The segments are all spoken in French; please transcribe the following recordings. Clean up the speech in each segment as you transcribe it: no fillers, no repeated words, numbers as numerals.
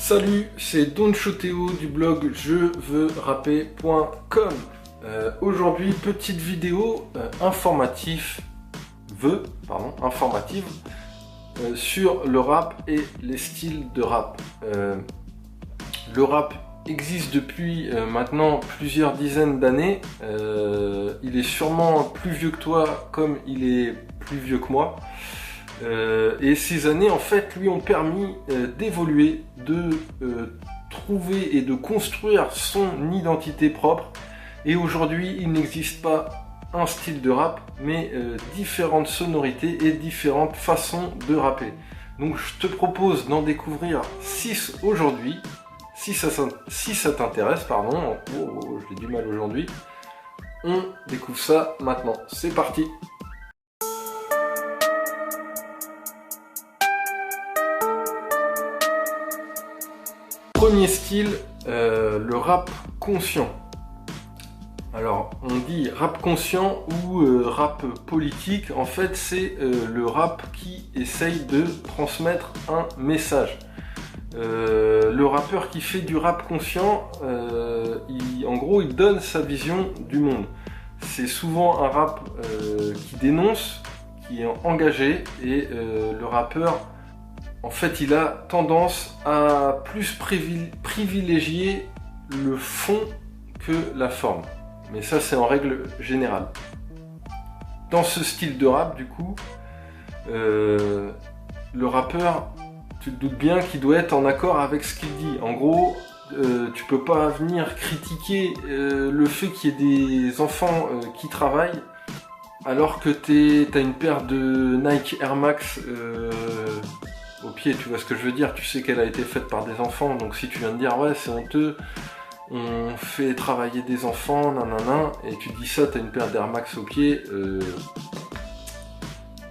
Salut, c'est Donchoteo du blog jeveuxrapper.com. Aujourd'hui, petite vidéo informative sur le rap et les styles de rap. Le rap existe depuis maintenant plusieurs dizaines d'années. Il est sûrement plus vieux que toi comme il est plus vieux que moi. Et ces années en fait lui ont permis d'évoluer, de trouver et de construire son identité propre. Et aujourd'hui il n'existe pas un style de rap mais différentes sonorités et différentes façons de rapper. Donc je te propose d'en découvrir 6 aujourd'hui, si ça t'intéresse, pardon. Oh, j'ai du mal aujourd'hui. On découvre ça maintenant, c'est parti. Premier style, le rap conscient. Alors on dit rap conscient ou rap politique. En fait c'est le rap qui essaye de transmettre un message. Le rappeur qui fait du rap conscient, en gros il donne sa vision du monde. C'est souvent un rap qui dénonce, qui est engagé, et le rappeur en fait, il a tendance à plus privilégier le fond que la forme. Mais ça, c'est en règle générale. Dans ce style de rap, du coup, le rappeur, tu te doutes bien qu'il doit être en accord avec ce qu'il dit. En gros, tu peux pas venir critiquer le fait qu'il y ait des enfants qui travaillent alors que t'as une paire de Nike Air Max au pied, tu vois ce que je veux dire, tu sais qu'elle a été faite par des enfants, donc si tu viens de dire ouais c'est honteux, on fait travailler des enfants, nanana, et tu dis ça, t'as une paire d'Air Max au pied,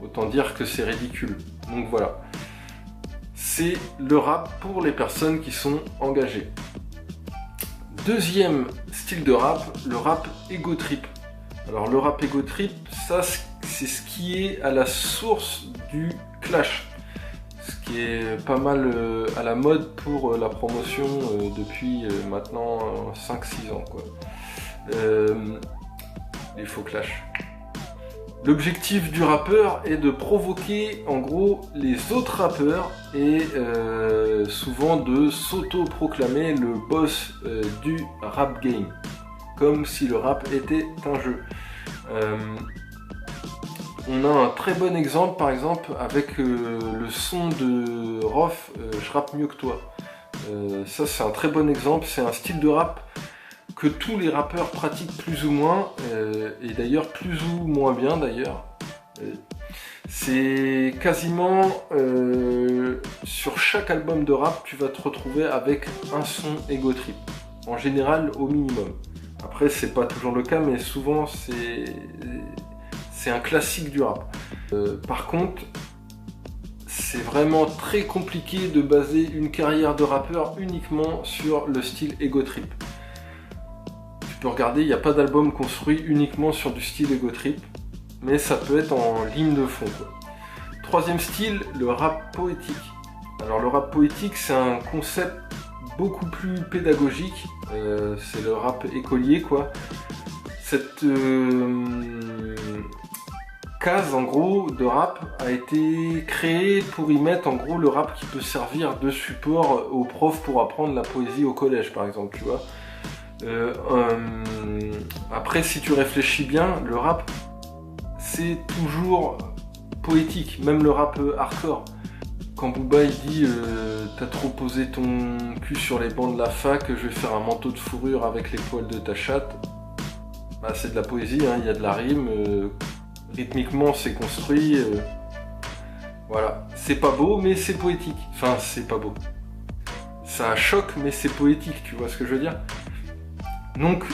autant dire que c'est ridicule. Donc voilà, c'est le rap pour les personnes qui sont engagées. Deuxième style de rap, le rap ego trip. Alors le rap ego trip, ça c'est ce qui est à la source du clash. Ce qui est pas mal à la mode pour la promotion depuis maintenant 5-6 ans, quoi. Les faux clashs. L'objectif du rappeur est de provoquer en gros les autres rappeurs et souvent de s'auto-proclamer le boss du rap game, comme si le rap était un jeu. On a un très bon exemple par exemple avec le son de Rof, Je rappe mieux que toi. Ça c'est un très bon exemple, c'est un style de rap que tous les rappeurs pratiquent plus ou moins, et d'ailleurs plus ou moins bien d'ailleurs. C'est quasiment sur chaque album de rap tu vas te retrouver avec un son ego trip, en général au minimum. Après c'est pas toujours le cas mais souvent c'est un classique du rap. Par contre, c'est vraiment très compliqué de baser une carrière de rappeur uniquement sur le style ego trip. Tu peux regarder, il n'y a pas d'album construit uniquement sur du style ego trip, mais ça peut être en ligne de fond, quoi. Troisième style, le rap poétique. Alors le rap poétique, c'est un concept beaucoup plus pédagogique, c'est le rap écolier, quoi. Cette case en gros de rap a été créée pour y mettre en gros le rap qui peut servir de support aux profs pour apprendre la poésie au collège par exemple, tu vois. Après si tu réfléchis bien, le rap c'est toujours poétique, même le rap hardcore. Quand Booba il dit t'as trop posé ton cul sur les bancs de la fac, je vais faire un manteau de fourrure avec les poils de ta chatte, bah, c'est de la poésie, hein, il y a de la rime, rythmiquement c'est construit, voilà. C'est pas beau mais c'est poétique, enfin c'est pas beau. Ça choque mais c'est poétique, tu vois ce que je veux dire. Donc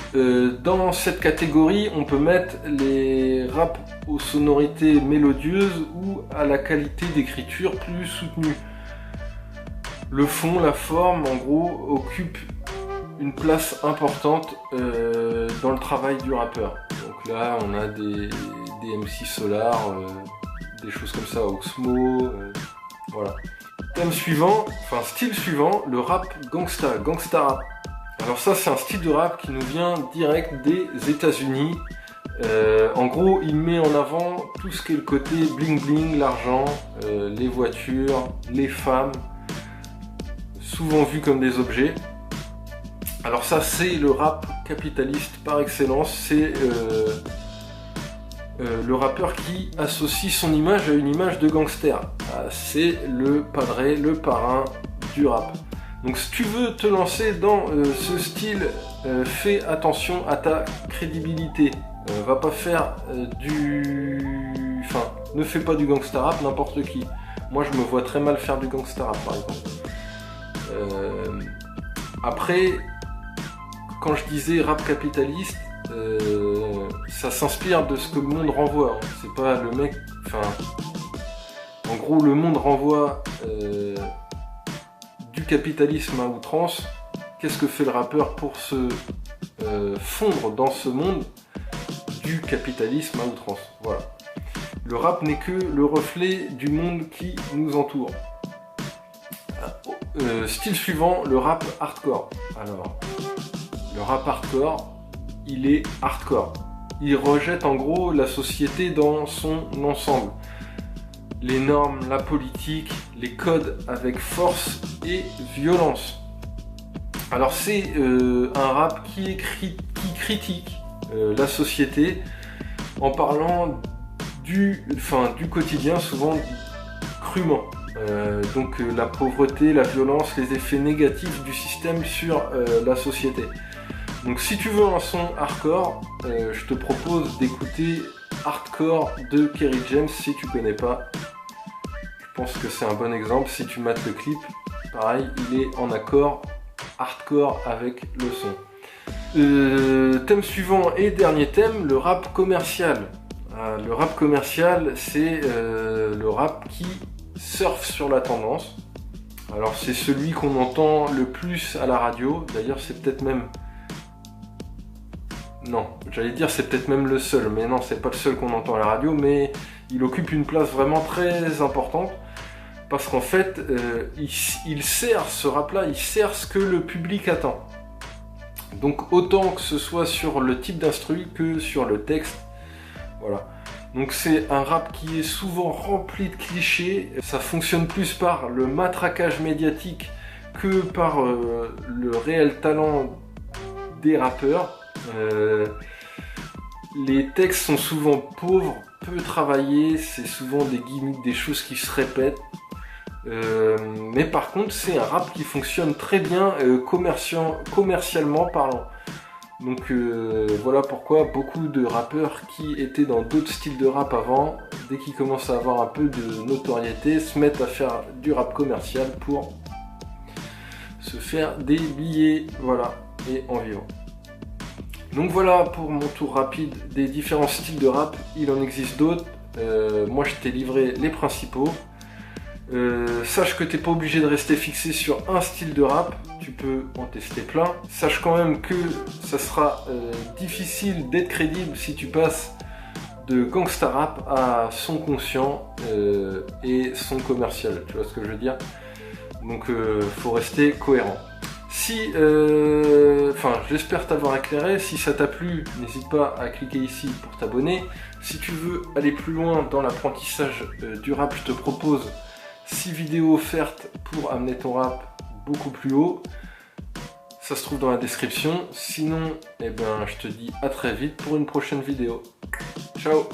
dans cette catégorie on peut mettre les raps aux sonorités mélodieuses ou à la qualité d'écriture plus soutenue. Le fond, la forme en gros occupent une place importante dans le travail du rappeur. Donc là on a des MC Solar, des choses comme ça, Oxmo, voilà. Thème suivant, enfin style suivant, le rap gangsta, gangsta rap. Alors ça c'est un style de rap qui nous vient direct des États-Unis. En gros, il met en avant tout ce qui est le côté bling bling, l'argent, les voitures, les femmes, souvent vus comme des objets. Alors ça c'est le rap capitaliste par excellence, c'est le rappeur qui associe son image à une image de gangster. C'est le padré, le parrain du rap. Donc si tu veux te lancer dans ce style, fais attention à ta crédibilité. Va pas faire Enfin, ne fais pas du gangsta rap n'importe qui. Moi je me vois très mal faire du gangsta rap par exemple. Après, quand je disais rap capitaliste, ça s'inspire de ce que le monde renvoie. Hein. C'est pas le mec... Enfin... En gros, le monde renvoie du capitalisme à outrance. Qu'est-ce que fait le rappeur pour se fondre dans ce monde du capitalisme à outrance? Voilà. Le rap n'est que le reflet du monde qui nous entoure. Style suivant, le rap hardcore. Alors, le rap hardcore, il est hardcore. Il rejette en gros la société dans son ensemble. Les normes, la politique, les codes avec force et violence. Alors c'est un rap qui critique la société en parlant du quotidien, souvent crûment. Donc la pauvreté, la violence, les effets négatifs du système sur la société. Donc si tu veux un son hardcore, je te propose d'écouter Hardcore de Kerry James si tu connais pas. Je pense que c'est un bon exemple. Si tu mates le clip, pareil, il est en accord hardcore avec le son. Thème suivant et dernier thème, le rap commercial. Le rap commercial, c'est le rap qui surfe sur la tendance. Alors c'est celui qu'on entend le plus à la radio. D'ailleurs c'est peut-être même... Non, j'allais dire c'est peut-être même le seul, mais non, c'est pas le seul qu'on entend à la radio, mais il occupe une place vraiment très importante, parce qu'en fait, il sert, ce rap-là, il sert ce que le public attend. Donc autant que ce soit sur le type d'instru que sur le texte, voilà. Donc c'est un rap qui est souvent rempli de clichés, ça fonctionne plus par le matraquage médiatique que par le réel talent des rappeurs. Les textes sont souvent pauvres, peu travaillés, c'est souvent des gimmicks, des choses qui se répètent. Mais par contre, c'est un rap qui fonctionne très bien commercialement parlant. Donc voilà pourquoi beaucoup de rappeurs qui étaient dans d'autres styles de rap avant, dès qu'ils commencent à avoir un peu de notoriété, se mettent à faire du rap commercial pour se faire des billets, voilà, et en vivre. Donc voilà pour mon tour rapide des différents styles de rap, il en existe d'autres, moi je t'ai livré les principaux. Sache que t'es pas obligé de rester fixé sur un style de rap, tu peux en tester plein. Sache quand même que ça sera difficile d'être crédible si tu passes de gangsta rap à son conscient et son commercial, tu vois ce que je veux dire. Donc faut rester cohérent. Si, j'espère t'avoir éclairé. Si ça t'a plu, n'hésite pas à cliquer ici pour t'abonner. Si tu veux aller plus loin dans l'apprentissage du rap, je te propose 6 vidéos offertes pour amener ton rap beaucoup plus haut. Ça se trouve dans la description. Sinon, je te dis à très vite pour une prochaine vidéo. Ciao!